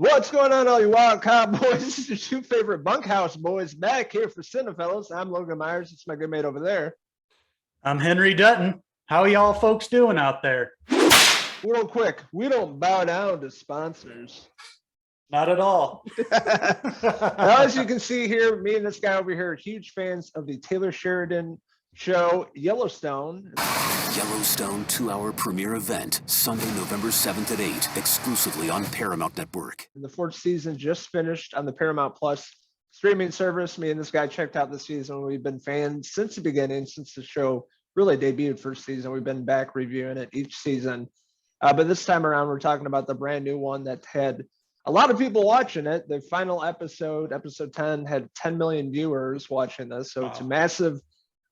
What's going on, all you wild cowboys? This is your two favorite bunkhouse boys back here for Cinephellas. I'm Logan Myers. It's my good mate over there. I'm Henry Dutton. How y'all folks doing out there? Real quick, we don't bow down to sponsors. Not at all. Now, as you can see here, me and this guy over here are huge fans of the Taylor Sheridan show, Yellowstone. Yellowstone 2-hour premiere event, Sunday, November 7th at 8, exclusively on Paramount Network. And the fourth season just finished on the Paramount Plus streaming service. Me and this guy checked out the season. We've been fans since the beginning, since the show really debuted first season. We've been back reviewing it each season. But this time around, we're talking about the brand new one that had a lot of people watching it. The final episode, episode 10, had 10 million viewers watching this. So It's a massive,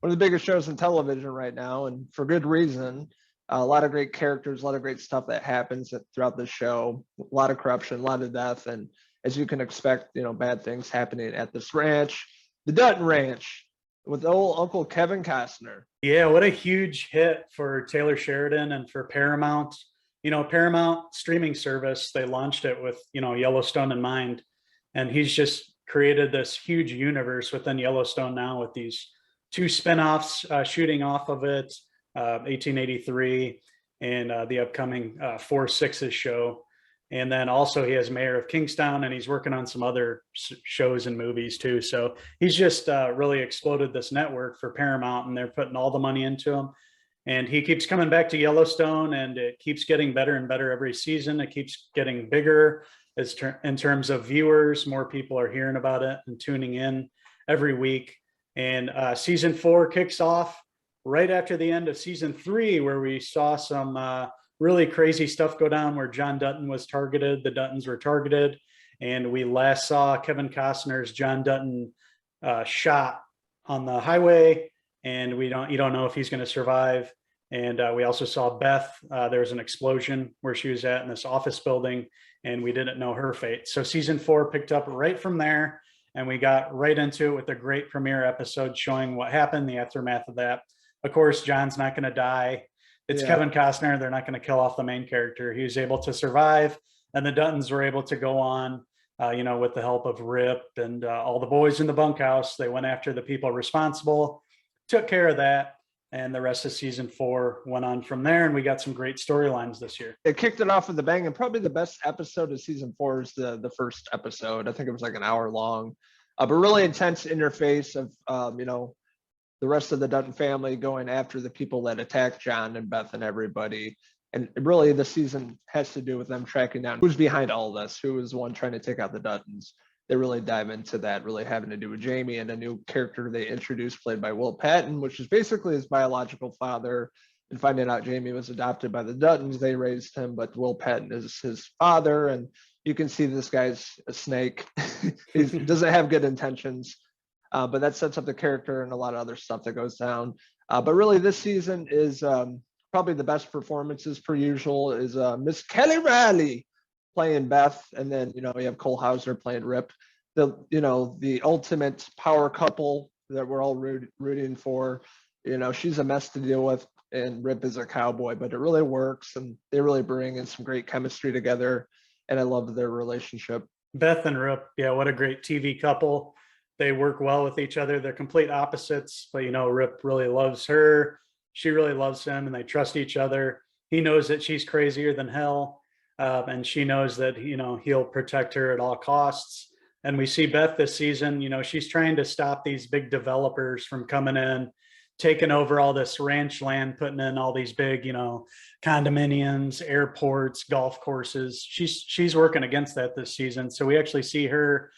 one of the biggest shows on television right now, and for good reason. A lot of great characters, a lot of great stuff that happens throughout the show, a lot of corruption, a lot of death, and as you can expect, bad things happening at this ranch, the Dutton Ranch, with old Uncle Kevin Costner. Yeah, what a huge hit for Taylor Sheridan and for Paramount. Paramount streaming service, they launched it with, Yellowstone in mind. And he's just created this huge universe within Yellowstone now with these two spinoffs shooting off of it, 1883 and the upcoming 4/6 show. And then also he has Mayor of Kingstown, and he's working on some other shows and movies too. So he's just really exploded this network for Paramount, and they're putting all the money into him. And he keeps coming back to Yellowstone, and it keeps getting better and better every season. It keeps getting bigger in terms of viewers. More people are hearing about it and tuning in every week. And season 4 kicks off right after the end of season 3, where we saw some really crazy stuff go down where John Dutton was targeted. The Duttons were targeted. And we last saw Kevin Costner's John Dutton shot on the highway. And you don't know if he's going to survive. And we also saw Beth. There was an explosion where she was at in this office building, and we didn't know her fate. So season 4 picked up right from there, and we got right into it with a great premiere episode showing what happened, the aftermath of that. Of course, John's not going to die. It's Kevin Costner. They're not going to kill off the main character. He was able to survive, and the Duttons were able to go on, with the help of Rip and all the boys in the bunkhouse. They went after the people responsible, took care of that, and the rest of season 4 went on from there, and we got some great storylines this year. It kicked it off with a bang, and probably the best episode of season 4 is the first episode. I think it was like an hour long, but really intense in your face of the rest of the Dutton family going after the people that attacked John and Beth and everybody. And really the season has to do with them tracking down who's behind all this, who was the one trying to take out the Duttons. They really dive into that, really having to do with Jamie and a new character they introduced played by Will Patton, which is basically his biological father. And finding out Jamie was adopted by the Duttons, they raised him, but Will Patton is his father. And you can see this guy's a snake. He doesn't have good intentions, but that sets up the character and a lot of other stuff that goes down. But really this season is probably the best performances per usual is Miss Kelly Riley playing Beth, and then you have Cole Hauser playing Rip, the ultimate power couple that we're all rooting for. She's a mess to deal with, and Rip is a cowboy, but it really works, and they really bring in some great chemistry together, and I love their relationship. Beth and Rip, what a great TV couple. They work well with each other. They're complete opposites, but Rip really loves her, she really loves him, and they trust each other. He knows that she's crazier than hell. And she knows that, he'll protect her at all costs. And we see Beth this season, she's trying to stop these big developers from coming in, taking over all this ranch land, putting in all these big, condominiums, airports, golf courses. She's working against that this season. So we actually see her,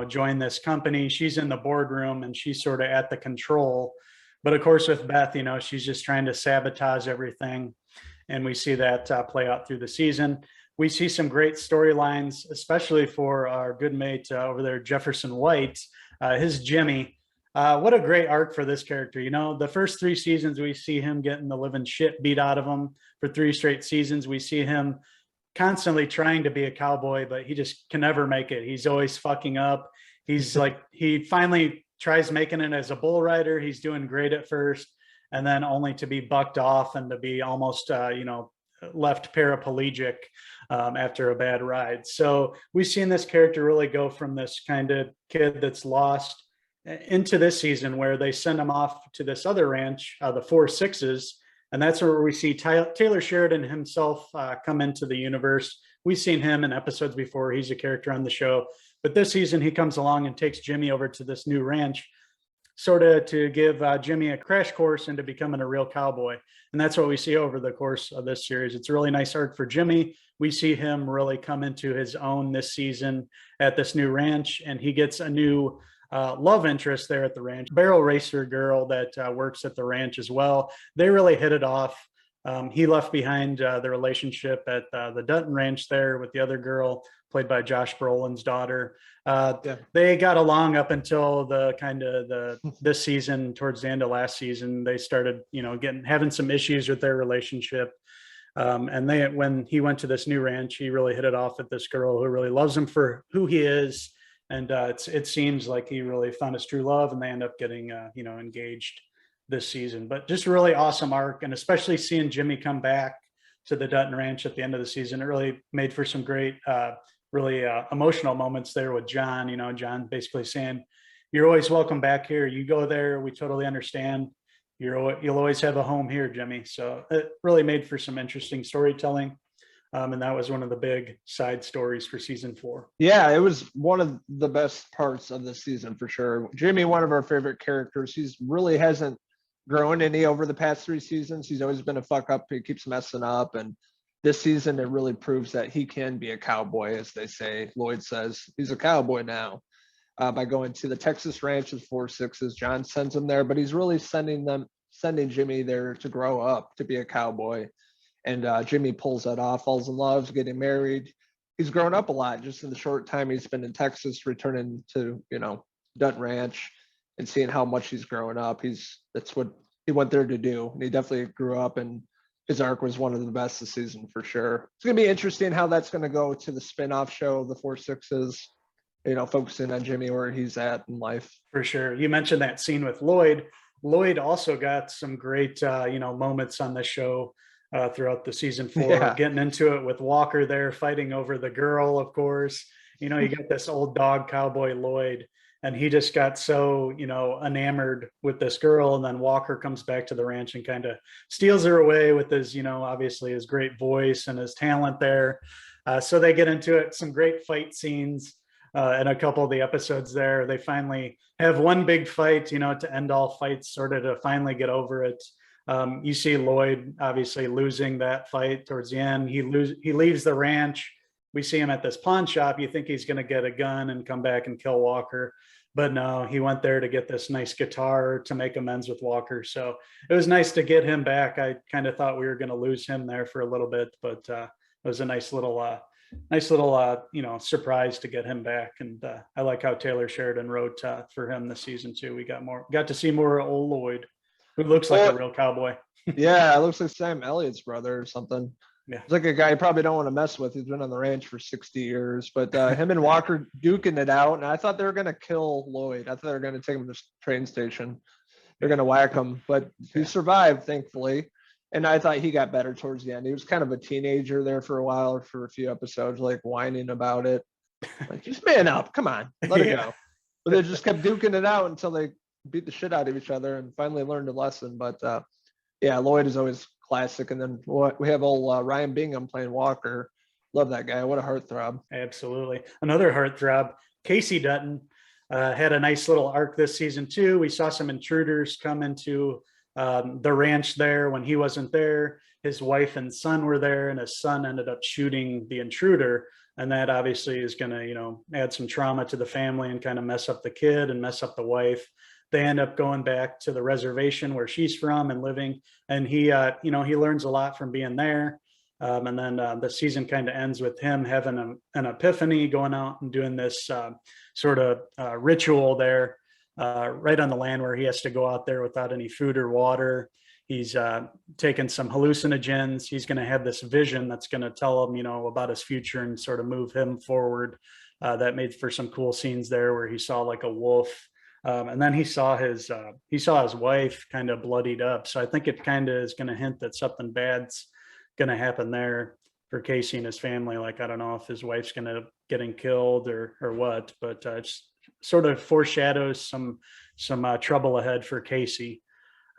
join this company. She's in the boardroom, and she's sort of at the control. But of course, with Beth, she's just trying to sabotage everything. And we see that play out through the season. We see some great storylines, especially for our good mate over there, Jefferson White, his Jimmy. What a great arc for this character. The first 3 seasons, we see him getting the living shit beat out of him for 3 straight seasons. We see him constantly trying to be a cowboy, but he just can never make it. He's always fucking up. He's he finally tries making it as a bull rider. He's doing great at first, and then only to be bucked off and to be almost, left paraplegic after a bad ride. So we've seen this character really go from this kind of kid that's lost into this season where they send him off to this other ranch, the Four Sixes. And that's where we see Taylor Sheridan himself come into the universe. We've seen him in episodes before. He's a character on the show. But this season, he comes along and takes Jimmy over to this new ranch, sort of to give Jimmy a crash course into becoming a real cowboy. And that's what we see over the course of this series. It's a really nice arc for Jimmy. We see him really come into his own this season at this new ranch, and he gets a new love interest there at the ranch, barrel racer girl that works at the ranch as well. They really hit it off. He left behind the relationship at the Dutton Ranch there with the other girl, played by Josh Brolin's daughter. They got along up until this season. Towards the end of last season, they started, having some issues with their relationship. And when he went to this new ranch, he really hit it off with this girl who really loves him for who he is. And it seems like he really found his true love, and they end up getting, engaged this season. But just a really awesome arc, and especially seeing Jimmy come back to the Dutton Ranch at the end of the season, it really made for some great, really emotional moments there with John. John basically saying, "You're always welcome back here. You go there, we totally understand. You'll always have a home here, Jimmy." So it really made for some interesting storytelling. And that was one of the big side stories for season 4. Yeah, it was one of the best parts of the season for sure. Jimmy, one of our favorite characters. He's really hasn't grown any over the past 3 seasons. He's always been a fuck up. He keeps messing up. And this season, it really proves that he can be a cowboy, as they say. Lloyd says he's a cowboy now by going to the Texas ranch with 4 Sixes. John sends him there, but he's really sending Jimmy there to grow up, to be a cowboy. And Jimmy pulls that off, falls in love, getting married. He's grown up a lot just in the short time he's been in Texas, returning to, Dutton Ranch and seeing how much he's grown up. That's what he went there to do. And he definitely grew up, and his arc was one of the best this season for sure. It's going to be interesting how that's going to go to the spinoff show, the Four Sixes, focusing on Jimmy, where he's at in life. For sure. You mentioned that scene with Lloyd. Lloyd also got some great, moments on the show throughout the season 4, getting into it with Walker there, fighting over the girl, of course. You got this old dog cowboy Lloyd, and he just got so, enamored with this girl. And then Walker comes back to the ranch and kind of steals her away with his, obviously his great voice and his talent there. So they get into it, some great fight scenes in a couple of the episodes there. They finally have one big fight, to end all fights, sort of to finally get over it. You see Lloyd obviously losing that fight towards the end. He leaves the ranch. We see him at this pawn shop. You think he's going to get a gun and come back and kill Walker, but no, he went there to get this nice guitar to make amends with Walker. So it was nice to get him back. I kind of thought we were going to lose him there for a little bit, but it was a nice little surprise to get him back. And I like how Taylor Sheridan wrote for him this season too. We got to see more old Lloyd, who looks like a real cowboy. Yeah, it looks like Sam Elliott's brother or something. Yeah. It's like a guy you probably don't want to mess with. He's been on the ranch for 60 years. But him and Walker duking it out. And I thought they were going to kill Lloyd. I thought they were going to take him to the train station. They're going to whack him. But he survived, thankfully. And I thought he got better towards the end. He was kind of a teenager there for a while, or for a few episodes, like whining about it. Like, just man up. Come on. Let it go. But they just kept duking it out until they beat the shit out of each other and finally learned a lesson. But Lloyd is always classic. And then we have old Ryan Bingham playing Walker. Love that guy. What a heartthrob. Absolutely. Another heartthrob. Casey Dutton had a nice little arc this season too. We saw some intruders come into the ranch there when he wasn't there. His wife and son were there, and his son ended up shooting the intruder. And that obviously is going to, add some trauma to the family and kind of mess up the kid and mess up the wife. They end up going back to the reservation where she's from and living. And he learns a lot from being there. And then the season kind of ends with him having an epiphany, going out and doing this sort of ritual there right on the land where he has to go out there without any food or water. He's taken some hallucinogens. He's going to have this vision that's going to tell him, about his future and sort of move him forward. That made for some cool scenes there where he saw like a wolf. And then he saw his wife kind of bloodied up. So I think it kind of is going to hint that something bad's going to happen there for Casey and his family. Like, I don't know if his wife's going to getting killed or what, but it's sort of foreshadows some trouble ahead for Casey.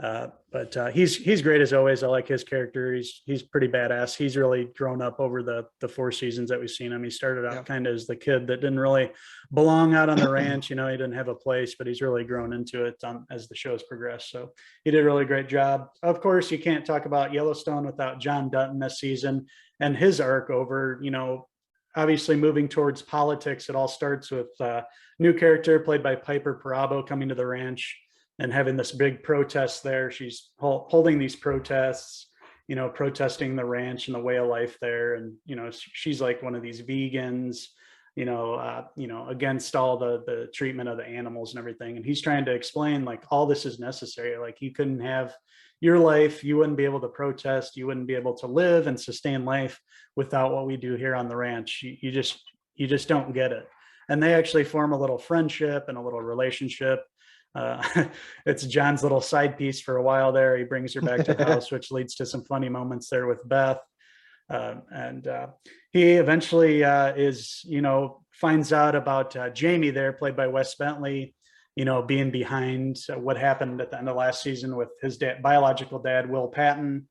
But he's great as always. I like his character. He's pretty badass. He's really grown up over the 4 seasons that we've seen him. He started out kind of as the kid that didn't really belong out on the ranch. You know, he didn't have a place, but he's really grown into it as the show's progressed. So he did a really great job. Of course, you can't talk about Yellowstone without John Dutton this season and his arc over, you know, obviously moving towards politics. It all starts with a new character played by Piper Perabo coming to the ranch and having this big protest there. She's holding these protests, you know, protesting the ranch and the way of life there. And, you know, she's like one of these vegans, you know, against all the treatment of the animals and everything. And he's trying to explain like all this is necessary. Like you couldn't have your life, you wouldn't be able to protest, you wouldn't be able to live and sustain life without what we do here on the ranch. You just don't get it. And they actually form a little friendship and a little relationship. It's John's little side piece for a while there. He brings her back to the house, which leads to some funny moments there with Beth. And he eventually is, you know, finds out about Jamie there, played by Wes Bentley, you know, being behind what happened at the end of last season with his biological dad, Will Patton.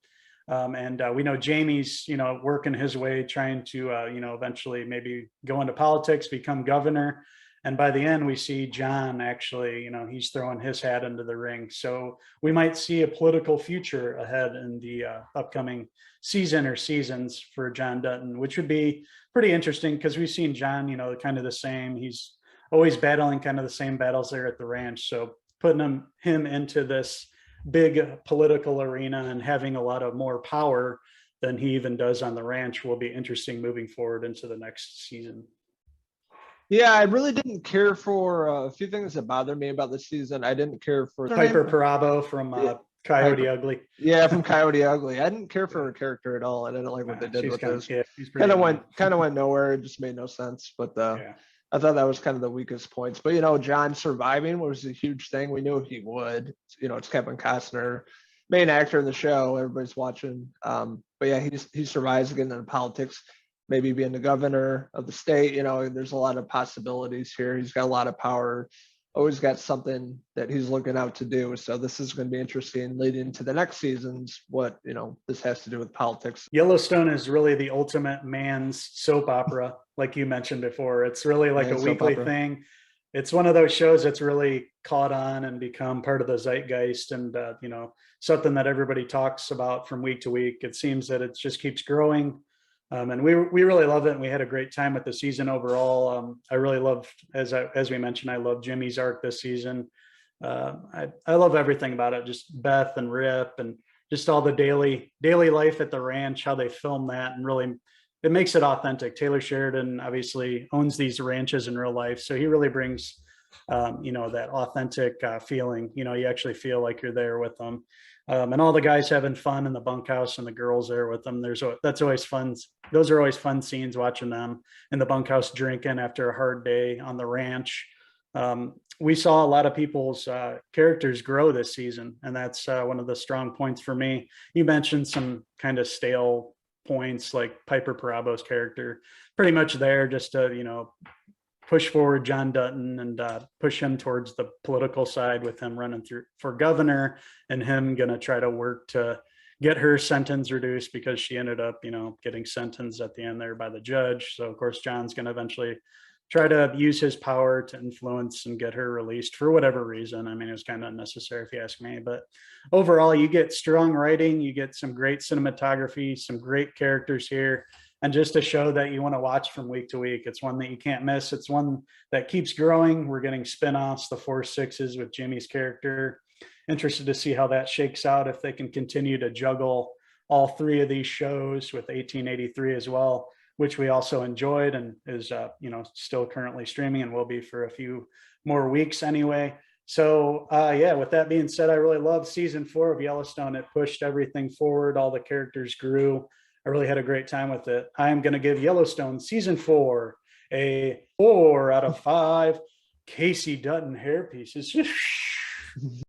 And we know Jamie's, you know, working his way, trying to, you know, eventually maybe go into politics, become governor. And by the end, we see John actually, you know, he's throwing his hat into the ring. So we might see a political future ahead in the upcoming season or seasons for John Dutton, which would be pretty interesting because we've seen John, you know, kind of the same. He's always battling kind of the same battles there at the ranch. So putting him into this big political arena and having a lot of more power than he even does on the ranch will be interesting moving forward into the next season. Yeah, I really didn't care for a few things that bothered me about the season. I didn't care for Piper Perabo from Coyote Ugly. Yeah, from Coyote Ugly. I didn't care for her character at all. I didn't like what they did with this. Yeah, kind of went nowhere. It just made no sense. But I thought that was kind of the weakest points. But you know, John surviving was a huge thing. We knew he would. You know, it's Kevin Costner, main actor in the show. Everybody's watching. But yeah, he survives getting into politics. Maybe being the governor of the state, you know, there's a lot of possibilities here. He's got a lot of power, always got something that he's looking out to do. So this is going to be interesting leading into the next seasons, what, you know, this has to do with politics. Yellowstone is really the ultimate man's soap opera, like you mentioned before. It's really like a weekly thing. It's one of those shows that's really caught on and become part of the zeitgeist and, you know, something that everybody talks about from week to week. It seems that it just keeps growing. And we really love it. And we had a great time with the season overall. I really loved, as we mentioned, I love Jimmy's arc this season. I love everything about it. Just Beth and Rip and just all the daily life at the ranch, how they film that, and really it makes it authentic. Taylor Sheridan obviously owns these ranches in real life, so he really brings you know, that authentic feeling. You know, you actually feel like you're there with them. And all the guys having fun in the bunkhouse and the girls there with them. That's always fun. Those are always fun scenes, watching them in the bunkhouse drinking after a hard day on the ranch. We saw a lot of people's characters grow this season, and that's one of the strong points for me. You mentioned some kind of stale points, like Piper Parabo's character, pretty much there just to, you know, push forward John Dutton and push him towards the political side, with him running through for governor and him going to try to work to get her sentence reduced because she ended up, you know, getting sentenced at the end there by the judge. So of course, John's going to eventually try to use his power to influence and get her released for whatever reason. I mean, it was kind of unnecessary if you ask me, but overall you get strong writing, you get some great cinematography, some great characters here. And just a show that you want to watch from week to week. It's one that you can't miss. It's one that keeps growing. We're getting spinoffs, the 4/6s with Jimmy's character. Interested to see how that shakes out, if they can continue to juggle all 3 of these shows with 1883 as well, which we also enjoyed and is, you know, still currently streaming and will be for a few more weeks anyway. So yeah, with that being said, I really loved season 4 of Yellowstone. It pushed everything forward. All the characters grew. I really had a great time with it. I am going to give Yellowstone season 4 a 4 out of 5 Casey Dutton hair pieces.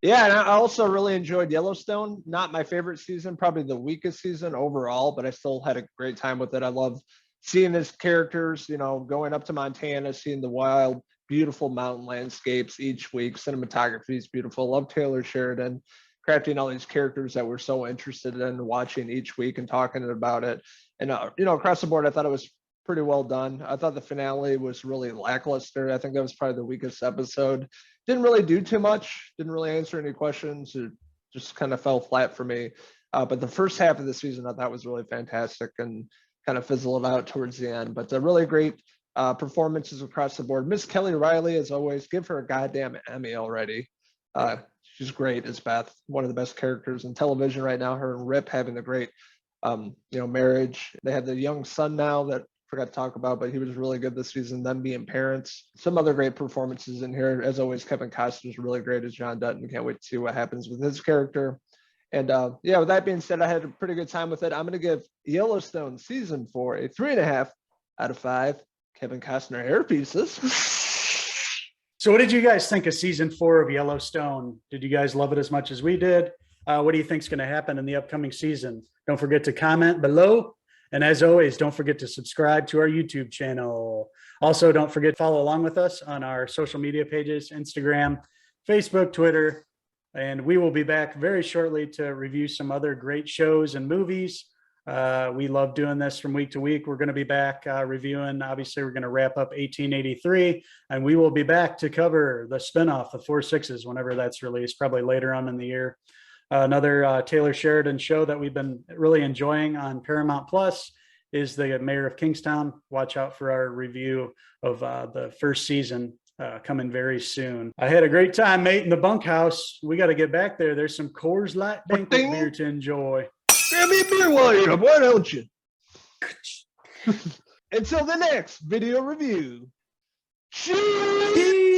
Yeah, and I also really enjoyed Yellowstone. Not my favorite season, probably the weakest season overall, but I still had a great time with it. I love seeing his characters, going up to Montana, seeing the wild, beautiful mountain landscapes each week. Cinematography is beautiful. Love Taylor Sheridan crafting all these characters that we're so interested in watching each week and talking about it. And across the board, I thought it was pretty well done. I thought the finale was really lackluster. I think that was probably the weakest episode. Didn't really do too much. Didn't really answer any questions. It just kind of fell flat for me. But the first half of the season I thought was really fantastic and kind of fizzled out towards the end. But really great performances across the board. Miss Kelly Riley, as always, give her a goddamn Emmy already. She's great as Beth, one of the best characters in television right now. Her and Rip having a great, marriage. They have the young son now that I forgot to talk about, but he was really good this season. Them being parents. Some other great performances in here. As always, Kevin Costner is really great as John Dutton. Can't wait to see what happens with his character. And with that being said, I had a pretty good time with it. I'm going to give Yellowstone season 4 a 3.5 out of 5 Kevin Costner hair pieces. So what did you guys think of season 4 of Yellowstone? Did you guys love it as much as we did? What do you think is going to happen in the upcoming season? Don't forget to comment below. And as always, don't forget to subscribe to our YouTube channel. Also, don't forget to follow along with us on our social media pages, Instagram, Facebook, Twitter. And we will be back very shortly to review some other great shows and movies. We love doing this from week to week. We're going to be back reviewing. Obviously, we're going to wrap up 1883, and we will be back to cover the spinoff, the 4 6s, whenever that's released, probably later on in the year. Another Taylor Sheridan show that we've been really enjoying on Paramount Plus is The Mayor of Kingstown. Watch out for our review of the first season coming very soon. I had a great time, mate, in the bunkhouse. We got to get back there. There's some Coors Light banquet beer to enjoy. Grab me a beer while you're up, why don't you? Until the next video review. Cheers!